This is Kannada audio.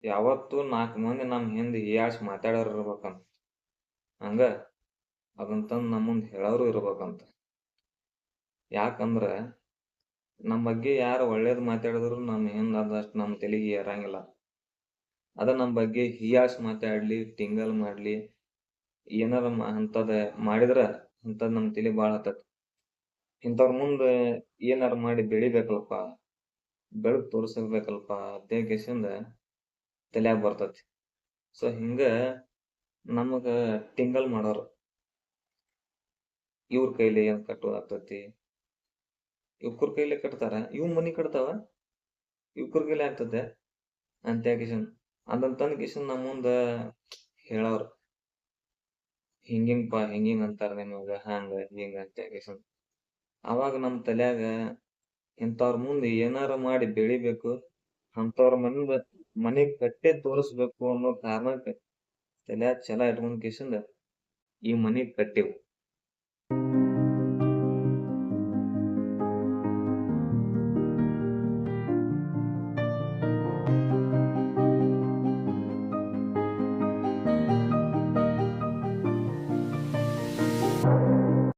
ಯಾವತ್ತೂ 4 ಮಂದಿ ನಮ್ ಹಿಂದ್ ಹೀಯಾಳ್ಸಿ ಮಾತಾಡೋರ್ ಇರ್ಬೇಕಂತ. ಹಂಗ ಅದನ್ ತಂದ್ ನಮ್ ಮುಂದ್ ಹೇಳೋರು ಇರ್ಬೇಕಂತ. ಯಾಕಂದ್ರ ನಮ್ ಬಗ್ಗೆ ಯಾರು ಒಳ್ಳೇದ್ ಮಾತಾಡಿದ್ರು ನಮ್ ಹಿಂದ್ ಅದಷ್ಟ್ ನಮ್ ತಲಿಗ್ ಏರಂಗಿಲ್ಲ. ಅದ ನಮ್ ಬಗ್ಗೆ ಹೀಯಾಳ್ಸಿ ಮಾತಾಡ್ಲಿ, ಟಿಂಗಲ್ ಮಾಡ್ಲಿ, ಏನಾರ ಅಂತದ್ ಮಾಡಿದ್ರ ಅಂತದ್ ನಮ್ ತಲಿಗ್ ಬಾಳ್ ಹತ್ತತ್. ಇಂಥವ್ರ ಮುಂದ ಏನಾರ ಮಾಡಿ ಬೆಳಿಬೇಕಲ್ಪ, ಬೆಳದ್ ತೋರ್ಸಬೇಕಲ್ಪ ಅಂತೇಳಿಕೆಶಿಂದ ತಲ್ಯಾಗ್ ಬರ್ತೈತಿ. ಸೊ ಹಿಂಗ ನಮಗ ಟಿಂಗಲ್ ಮಾಡೋರು. ಇವ್ರ ಕೈಲಿ ಏನ್ ಕಟ್ಟುದಾಗ್ತೈತಿ, ಇವ್ಕುರ್ ಕೈಲೇ ಕಟ್ತಾರ, ಇವ್ ಮನಿ ಕಟ್ತಾವ, ಇವ್ಕುರ್ ಕೈಲೇ ಆಗ್ತದೆ ಅಂತೇಳಿಕೆಶಿಂದ ಅದನ್ ತಂದ್ ಕಿಶಿಂದ ನಮ್ ಮುಂದ ಹೇಳೋರು. ಹಿಂಗಿಂಗ್ಪಾ ಹಿಂಗಿಂಗ್ ಅಂತಾರ ನಿಮಗ ಹಂಗ ಹಿಂಗ ಅಂತೇಳಿಕೆಶಿಂದ. ಅವಾಗ ನಮ್ ತಲ್ಯಾಗ ಇಂಥವ್ರ ಮುಂದ್ ಏನಾರ ಮಾಡಿ ಬೆಳಿಬೇಕು, ಅಂಥವ್ರ ಮನಿ ಕಟ್ಟೇ ತೋರಸ್ಬೇಕು ಅನ್ನೋ ಕಾರಣಕ್ಕ ತಲ್ಯಾಗ್ ಛಲ ಇಟ್ಕೊಂಡ್ ಕಿಶಿಂದ ಈ ಮನಿ ಕಟ್ಟಿವ್.